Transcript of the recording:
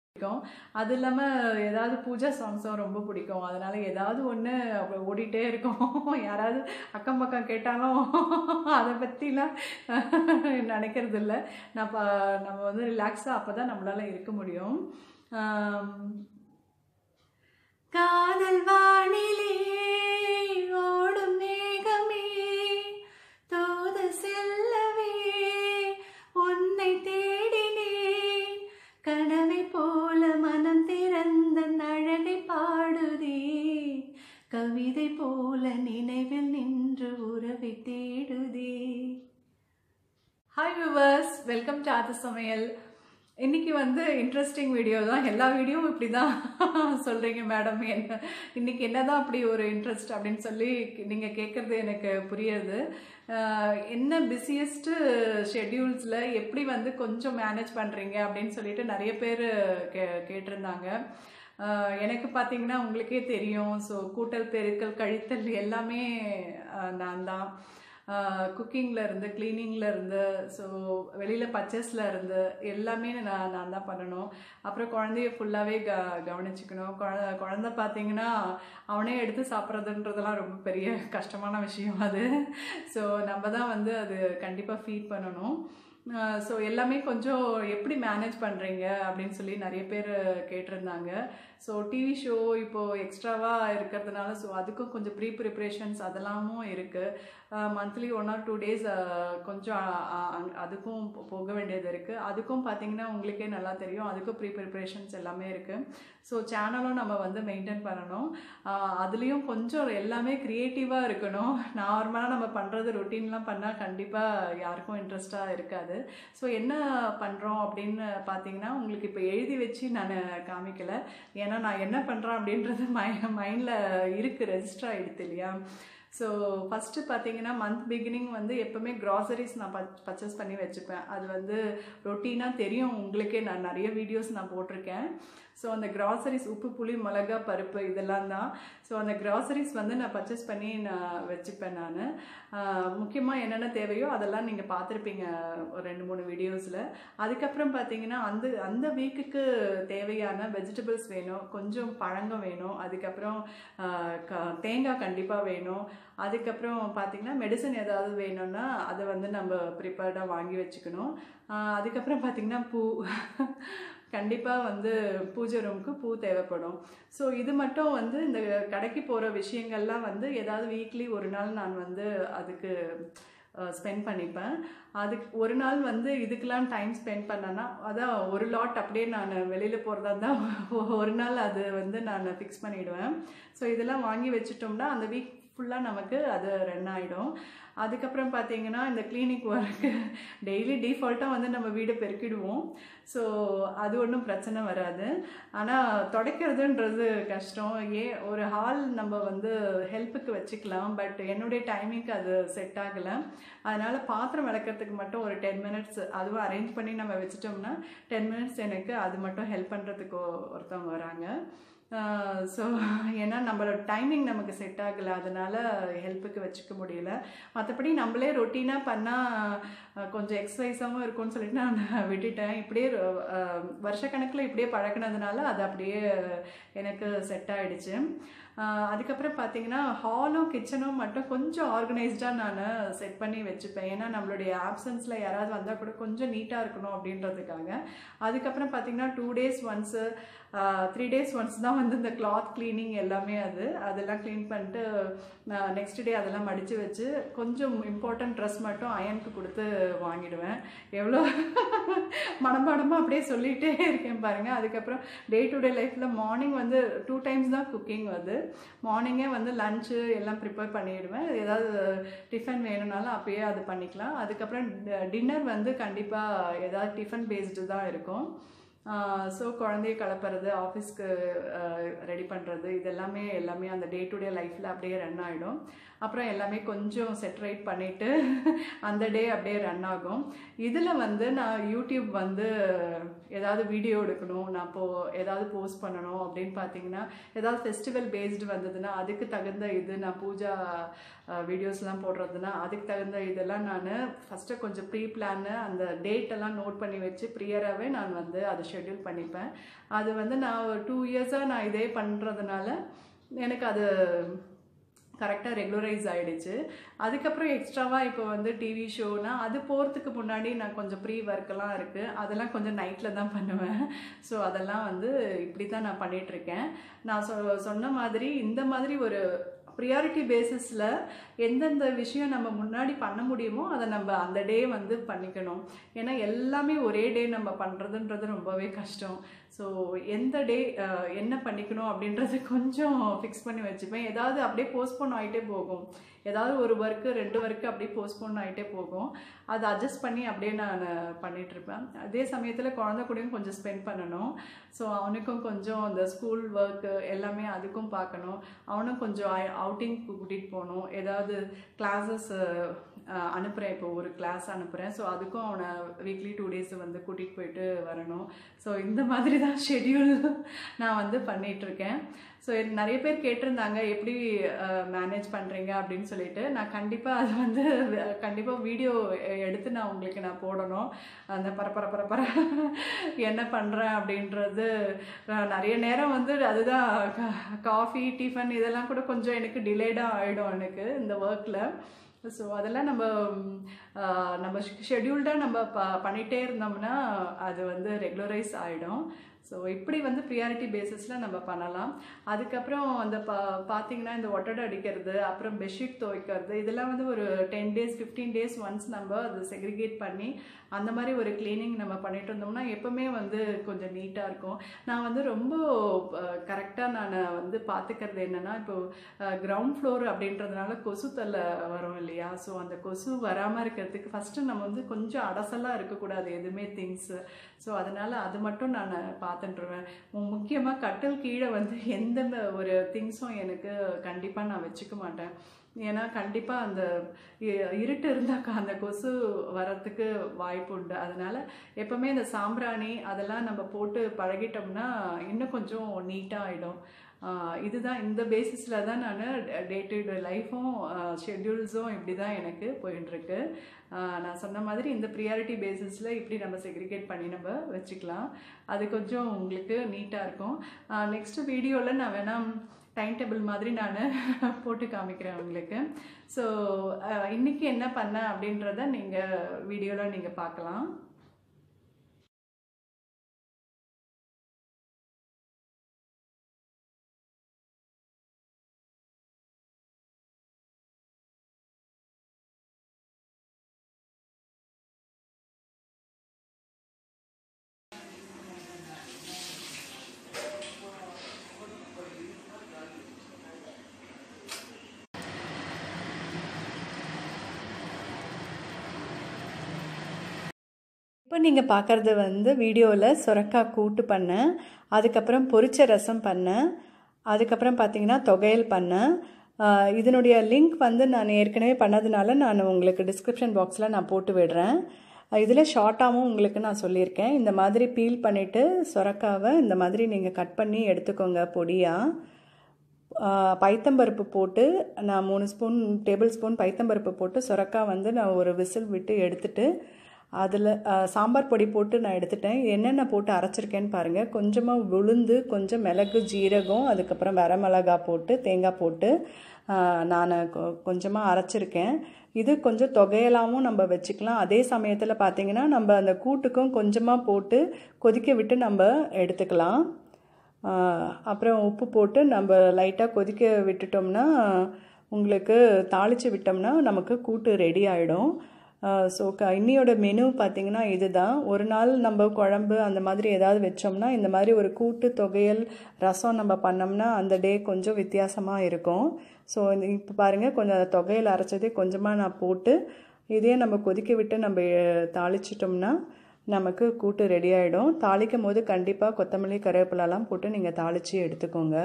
பிடிக்கும். அது இல்லாம ஏதாவது பூஜா சாங்ஸும் ரொம்ப பிடிக்கும். அதனால ஏதாவது ஒண்ணு ஓடிட்டே இருக்கும். யாராவது அக்கம் பக்கம் கேட்டாலும் அத பத்திலாம் நினைக்கிறது இல்ல. நம்ம வந்து ரிலாக்ஸா அப்பதான் நம்மளால இருக்க முடியும். காதல் வானிலே ஓடும் மேகமே தோது செல்லவே உன்னை தேடினேன் கனவை போல மனம் திறந்த அழகை பாடுதே கவிதை போல நினைவில் நின்று உறவை தேடுதே. ஹாய் வியூவர்ஸ், வெல்கம் டு ஆத்து சமையல். இன்னைக்கு வந்து இன்ட்ரெஸ்டிங் வீடியோ தான். எல்லா வீடியோவும் இப்படி தான் சொல்கிறீங்க மேடம், இன்னைக்கு என்னதான் அப்படி ஒரு இன்ட்ரெஸ்ட் அப்படின்னு சொல்லி நீங்கள் கேட்குறது எனக்கு புரியுது. என்ன பிஸியஸ்ட்டு ஷெட்யூல்ஸில் எப்படி வந்து கொஞ்சம் மேனேஜ் பண்ணுறீங்க அப்படின்னு சொல்லிட்டு நிறைய பேர் கேட்டிருந்தாங்க. எனக்கு பார்த்தீங்கன்னா உங்களுக்கே தெரியும். ஸோ கூட்டல் பெருக்கல் கழித்தல் எல்லாமே நான் தான். குக்கிங்கில் இருந்து க்ளீனிங்கில் இருந்து ஸோ வெளியில் பர்ச்சேஸில் இருந்து எல்லாமே நான் தான் பண்ணணும். அப்புறம் குழந்தைய ஃபுல்லாகவே கவனிச்சுக்கணும். குழந்தை பார்த்தீங்கன்னா அவனே எடுத்து சாப்பிட்றதுன்றதெல்லாம் ரொம்ப பெரிய கஷ்டமான விஷயம் அது. ஸோ நம்ம தான் வந்து அது கண்டிப்பாக ஃபீட் பண்ணணும். ஸோ எல்லாமே கொஞ்சம் எப்படி மேனேஜ் பண்ணுறீங்க அப்படின்னு சொல்லி நிறைய பேர் கேட்டிருந்தாங்க. ஸோ டிவி ஷோ இப்போது எக்ஸ்ட்ராவாக இருக்கிறதுனால ஸோ அதுக்கும் கொஞ்சம் ப்ரிப்ரேஷன்ஸ் அதெல்லாமும் இருக்குது. மந்த்லி 1 or 2 days கொஞ்சம் அதுக்கும் போக வேண்டியது இருக்குது. அதுக்கும் பார்த்தீங்கன்னா உங்களுக்கே நல்லா தெரியும், அதுக்கும் ப்ரிப்ரேஷன்ஸ் எல்லாமே இருக்குது. ஸோ சேனலும் நம்ம வந்து மெயின்டைன் பண்ணணும். அதுலேயும் கொஞ்சம் எல்லாமே க்ரியேட்டிவாக இருக்கணும். நார்மலாக நம்ம பண்ணுறது ரொட்டீன்லாம் பண்ணால் கண்டிப்பாக யாருக்கும் இன்ட்ரெஸ்டாக இருக்காது. ஸோ என்ன பண்ணுறோம் அப்படின்னு பார்த்தீங்கன்னா உங்களுக்கு இப்போ எழுதி வச்சு நான் காமிக்கலை. ஏன்னா நான் என்ன பண்ணுறேன் அப்படின்றது மைண்டில் இருக்குது, ரெஜிஸ்டர் ஆகிடுது இல்லையா. ஸோ ஃபஸ்ட்டு பார்த்தீங்கன்னா மந்த் பிகினிங் வந்து எப்போவுமே க்ராசரிஸ் நான் பர்ச்சேஸ் பண்ணி வச்சுப்பேன். அது வந்து ரொட்டீனாக தெரியும் உங்களுக்கே, நான் நிறைய வீடியோஸ் நான் போட்டிருக்கேன். ஸோ அந்த க்ராசரிஸ் உப்பு புளி மிளகா பருப்பு இதெல்லாம் தான். ஸோ அந்த க்ராசரிஸ் வந்து நான் பர்ச்சேஸ் பண்ணி நான் வச்சுப்பேன். நான் முக்கியமாக என்னென்ன தேவையோ அதெல்லாம் நீங்கள் பார்த்துருப்பீங்க ஒரு 2-3 வீடியோஸில். அதுக்கப்புறம் பார்த்தீங்கன்னா அந்த வீக்குக்கு தேவையான வெஜிடபிள்ஸ் வேணும், கொஞ்சம் பழங்கள் வேணும், அதுக்கப்புறம் தேங்காய் கண்டிப்பாக வேணும். அதுக்கப்புறம் பார்த்திங்கன்னா மெடிசன் ஏதாவது வேணும்னா அதை வந்து நம்ம ப்ரிப்பேர்டாக வாங்கி வச்சுக்கணும். அதுக்கப்புறம் பார்த்திங்கன்னா பூ கண்டிப்பாக வந்து பூஜை ரூமுக்கு பூ தேவைப்படும். ஸோ இது மட்டும் வந்து இந்த கடைக்கு போகிற விஷயங்கள்லாம் வந்து ஏதாவது வீக்லி ஒரு நாள் நான் வந்து அதுக்கு ஸ்பெண்ட் பண்ணிப்பேன். அதுக்கு ஒரு நாள் வந்து இதுக்கெலாம் டைம் ஸ்பெண்ட் பண்ணேன்னா அதான் ஒரு லாட் அப்படியே நான் வெளியில் போகிறதா இருந்தால் ஒரு நாள் அது வந்து நான் ஃபிக்ஸ் பண்ணிவிடுவேன். ஸோ இதெல்லாம் வாங்கி வச்சுட்டோம்னா அந்த வீக் ஃபுல்லாக நமக்கு அது ரன் ஆகிடும். அதுக்கப்புறம் பார்த்தீங்கன்னா இந்த கிளினிக் ஒர்க்கு டெய்லி டிஃபால்ட்டாக வந்து நம்ம வீடை பெருக்கிடுவோம். ஸோ அது ஒன்றும் பிரச்சனை வராது. ஆனால் துடைக்கிறதுன்றது கஷ்டம். ஒரு ஹால் நம்ம வந்து ஹெல்ப்புக்கு வச்சுக்கலாம், பட் என்னுடைய டைமிங்க்கு அது செட் ஆகலை. அதனால் பாத்திரம் விளக்கிறதுக்கு மட்டும் ஒரு 10 minutes அதுவும் அரேஞ்ச் பண்ணி நம்ம வச்சுட்டோம்னா 10 minutes எனக்கு அது மட்டும் ஹெல்ப் பண்ணுறதுக்கு ஒருத்தவங்க வராங்க. ஸோ ஏன்னா நம்மளோட டைமிங் நமக்கு செட் ஆகலை, அதனால் ஹெல்ப்புக்கு வச்சுக்க முடியல. மற்றபடி நம்மளே ரொட்டீனாக பண்ணால் கொஞ்சம் எக்ஸசைஸாகவும் இருக்கும்னு சொல்லிட்டு நான் விட்டுட்டேன். இப்படியே வருஷக்கணக்கில் இப்படியே பழக்கினதுனால அது அப்படியே எனக்கு செட் ஆகிடுச்சு. அதுக்கப்புறம் பார்த்தீங்கன்னா ஹாலும் கிச்சனும் மட்டும் கொஞ்சம் ஆர்கனைஸ்டாக நான் செட் பண்ணி வச்சுப்பேன். ஏன்னா நம்மளுடைய ஆப்சன்ஸில் யாராவது வந்தால் கூட கொஞ்சம் நீட்டாக இருக்கணும் அப்படின்றதுக்காக. அதுக்கப்புறம் பார்த்தீங்கன்னா 2 days once 3 days once தான் வந்து இந்த கிளாத் கிளீனிங் எல்லாமே அதெல்லாம் க்ளீன் பண்ணிட்டு நெக்ஸ்ட் டே அதெல்லாம் மடித்து வச்சு கொஞ்சம் இம்பார்ட்டன்ட் ட்ரெஸ் மட்டும் அயனுக்கு கொடுத்து வாங்கிடுவேன். எவ்வளோ மனப்பாடமாக அப்படியே சொல்லிகிட்டே இருக்கேன் பாருங்கள். அதுக்கப்புறம் டே டு டே லைஃப்பில் மார்னிங் வந்து 2 times தான் குக்கிங் வருது. மார்னிங்கே வந்து லஞ்சு எல்லாம் ப்ரிப்பேர் பண்ணிவிடுவேன். ஏதாவது டிஃபன் வேணும்னாலும் அப்பயே அது பண்ணிக்கலாம். அதுக்கப்புறம் டின்னர் வந்து கண்டிப்பாக ஏதாவது டிஃபன் பேஸ்டு தான் இருக்கும். ஸோ குழந்தைய கிளப்புறது, ஆஃபீஸ்க்கு ரெடி பண்ணுறது இதெல்லாமே அந்த டே டு டே லைஃப்பில் அப்படியே ரன் ஆகிடும். அப்புறம் எல்லாமே கொஞ்சம் செட்ரைட் பண்ணிவிட்டு அந்த டே அப்படியே ரன் ஆகும். இதில் வந்து நான் யூடியூப் வந்து ஏதாவது வீடியோ எடுக்கணும், நான் ஏதாவது போஸ்ட் பண்ணணும் அப்படின்னு பார்த்தீங்கன்னா ஏதாவது ஃபெஸ்டிவல் பேஸ்டு வந்ததுன்னா அதுக்கு தகுந்த நான் பூஜா வீடியோஸ்லாம் போடுறதுனா அதுக்கு தகுந்த இதெல்லாம் நான் ஃபஸ்ட்டு கொஞ்சம் ப்ரீ பிளான்னு அந்த டேட்டெல்லாம் நோட் பண்ணி வச்சு ப்ரியராகவே நான் வந்து அதை ஷெட்யூல் பண்ணிப்பேன். அது வந்து நான் ஒரு 2 இயர்ஸாக நான் இதே பண்ணுறதுனால எனக்கு அது கரெக்டாக ரெகுலரைஸ் ஆகிடுச்சு. அதுக்கப்புறம் எக்ஸ்ட்ராவாக இப்போ வந்து டிவி ஷோனா அது போகிறதுக்கு முன்னாடி நான் கொஞ்சம் ப்ரீ ஒர்க்கெல்லாம் இருக்குது, அதெல்லாம் கொஞ்சம் நைட்டில் தான் பண்ணுவேன். ஸோ அதெல்லாம் வந்து இப்படி தான் நான் பண்ணிகிட்ருக்கேன். நான் சொன்ன மாதிரி இந்த மாதிரி ஒரு ப்ரியாரிட்டி பேசிஸில் எந்தெந்த விஷயம் நம்ம முன்னாடி பண்ண முடியுமோ அதை நம்ம அந்த டே வந்து பண்ணிக்கணும். ஏன்னா எல்லாமே ஒரே டே நம்ம பண்ணுறதுன்றது ரொம்பவே கஷ்டம். ஸோ எந்த டே என்ன பண்ணிக்கணும் அப்படின்றது கொஞ்சம் ஃபிக்ஸ் பண்ணி வச்சுப்பேன். ஏதாவது அப்படியே போஸ்ட்போன் ஆகிட்டே போகும், ஏதாவது ஒரு ஒர்க்கு 2 ஒர்க்கு அப்படியே போஸ்ட்போன் ஆகிட்டே போகும். அதை அட்ஜஸ்ட் பண்ணி அப்படியே நான் பண்ணிகிட்ருப்பேன். அதே சமயத்தில் குழந்தை கூடயும் கொஞ்சம் ஸ்பெண்ட் பண்ணணும். ஸோ அவனுக்கும் கொஞ்சம் அந்த ஸ்கூல் ஒர்க்கு எல்லாமே அதுக்கும் பார்க்கணும். அவனும் கொஞ்சம் அவுட்டிங் கூட்டிகிட்டு போகணும். ஏதாவது கிளாஸஸ் அனுப்புகிறேன், இப்போ ஒரு கிளாஸ் அனுப்புகிறேன். ஸோ அதுக்கும் அவனை வீக்லி 2 டேஸ் வந்து கூட்டிகிட்டு போயிட்டு வரணும். ஸோ இந்த மாதிரி தான் ஷெட்யூல் நான் வந்து பண்ணிகிட்ருக்கேன். ஸோ நிறைய பேர் கேட்டிருந்தாங்க எப்படி மேனேஜ் பண்ணுறீங்க அப்படின்னு சொல்லிட்டு. நான் கண்டிப்பாக அது வந்து கண்டிப்பாக வீடியோ எடுத்து நான் உங்களுக்கு நான் போடணும். அந்த பரப்பர என்ன பண்ணுறேன் அப்படின்றது நிறைய நேரம் வந்து அதுதான் காஃபி டிஃபன் இதெல்லாம் கூட கொஞ்சம் எனக்கு டிலேடாக ஆகிடும் எனக்கு இந்த ஒர்க்கில். ஸோ அதெல்லாம் நம்ம ஷெட்யூல்டாக நம்ம பண்ணிகிட்டே இருந்தோம்னா அது வந்து ரெகுலரைஸ் ஆகிடும். ஸோ இப்படி வந்து ப்ரியாரிட்டி பேசிஸில் நம்ம பண்ணலாம். அதுக்கப்புறம் அந்த பார்த்தீங்கன்னா இந்த ஒட்டடை அடிக்கிறது, அப்புறம் பெட்ஷீட் துவைக்கிறது, இதெல்லாம் வந்து ஒரு 10 டேஸ் 15 டேஸ் ஒன்ஸ் நம்ம அதை செக்ரிகேட் பண்ணி அந்த மாதிரி ஒரு கிளீனிங் நம்ம பண்ணிட்டு இருந்தோம்னா எப்போவுமே வந்து கொஞ்சம் நீட்டாக இருக்கும். நான் வந்து ரொம்ப கரெக்டாக நான் வந்து பார்த்துக்கிறது என்னென்னா, இப்போது கிரவுண்ட் ஃப்ளோர் அப்படின்றதுனால கொசு தொல்லை வரும் இல்லையா. ஸோ அந்த கொசு வராமல் இருக்கிறதுக்கு ஃபஸ்ட்டு நம்ம வந்து கொஞ்சம் அடசலாக இருக்கக்கூடாது எதுவுமே திங்ஸு. ஸோ அதனால் அது மட்டும் நான் பார்த்துட்டுருவேன். முக்கியமாக கட்டில் கீழே வந்து எந்த ஒரு திங்ஸும் எனக்கு கண்டிப்பாக நான் வச்சுக்க மாட்டேன். ஏன்னா கண்டிப்பாக அந்த இருட்டு இருந்தாக்கா அந்த கொசு வரத்துக்கு வாய்ப்பு உண்டு. அதனால் எப்போவுமே இந்த சாம்பிராணி அதெல்லாம் நம்ம போட்டு பழகிட்டோம்னா இன்னும் கொஞ்சம் நீட்டாக ஆகிடும். இதுதான் இந்த பேசிஸில் தான் நான் டே டு டே லைஃப்பும் ஷெட்யூல்ஸும் இப்படி தான் எனக்கு போயிட்டுருக்கு. நான் சொன்ன மாதிரி இந்த ப்ரியாரிட்டி பேசிஸில் இப்படி நம்ம செக்ரிகேட் பண்ணி நம்ம வச்சுக்கலாம். அது கொஞ்சம் உங்களுக்கு நீட்டாக இருக்கும். நெக்ஸ்ட்டு வீடியோவில் நான் வேணால் டைம் டேபிள் மாதிரி நான் போட்டு காமிக்கிறேன் உங்களுக்கு. ஸோ இன்றைக்கி என்ன பண்ணேன் அப்படின்றத நீங்கள் வீடியோவில் நீங்கள் பார்க்கலாம். இப்போ நீங்கள் பார்க்குறது வந்து வீடியோவில் சுரக்காய் கூட்டு பண்ணேன், அதுக்கப்புறம் பொரிச்ச ரசம் பண்ணேன், அதுக்கப்புறம் பார்த்தீங்கன்னா தொகையல் பண்ணேன். இதனுடைய லிங்க் வந்து நான் ஏற்கனவே பண்ணதுனால நான் உங்களுக்கு டிஸ்கிரிப்ஷன் பாக்ஸில் நான் போட்டு விடுறேன். இதில் ஷார்ட்டாகவும் உங்களுக்கு நான் சொல்லியிருக்கேன். இந்த மாதிரி பீல் பண்ணிவிட்டு சுரக்காவை இந்த மாதிரி நீங்கள் கட் பண்ணி எடுத்துக்கோங்க பொடியாக. பைத்தம்பருப்பு போட்டு நான் 3 டேபிள் ஸ்பூன் பைத்தம்பருப்பு போட்டு சுரக்காய் வந்து நான் ஒரு விசில் விட்டு எடுத்துட்டு அதில் சாம்பார் பொடி போட்டு நான் எடுத்துட்டேன். என்னென்ன போட்டு அரைச்சிருக்கேன்னு பாருங்கள். கொஞ்சமாக உளுந்து, கொஞ்சம் மிளகு, ஜீரகம், அதுக்கப்புறம் வரமிளகா போட்டு தேங்காய் போட்டு நான் கொஞ்சமாக அரைச்சிருக்கேன். இது கொஞ்சம் தொகையலாகவும் நம்ம வச்சுக்கலாம். அதே சமயத்தில் பார்த்திங்கன்னா நம்ம அந்த கூட்டுக்கும் கொஞ்சமாக போட்டு கொதிக்க விட்டு நம்ம எடுத்துக்கலாம். அப்புறம் உப்பு போட்டு நம்ம லைட்டாக கொதிக்க விட்டுட்டோம்னா உங்களுக்கு தாளித்து விட்டோம்னா நமக்கு கூட்டு ரெடி ஆகிடும். ஸோ இன்னியோட மெனு பார்த்திங்கன்னா இதுதான். ஒரு நாள் நம்ம குழம்பு அந்த மாதிரி ஏதாவது வச்சோம்னா இந்த மாதிரி ஒரு கூட்டு தொகையல் ரசம் நம்ம பண்ணோம்னா அந்த டே கொஞ்சம் வித்தியாசமாக இருக்கும். ஸோ இப்போ பாருங்கள், கொஞ்சம் தொகையல் அரைச்சதே கொஞ்சமாக நான் போட்டு இதே நம்ம கொதிக்க விட்டு நம்ம தாளிச்சிட்டோம்னா நமக்கு கூட்டு ரெடி ஆகிடும். தாளிக்கும் போது கண்டிப்பாக கொத்தமல்லி கருவேப்பிலெலாம் போட்டு நீங்கள் தாளித்து எடுத்துக்கோங்க.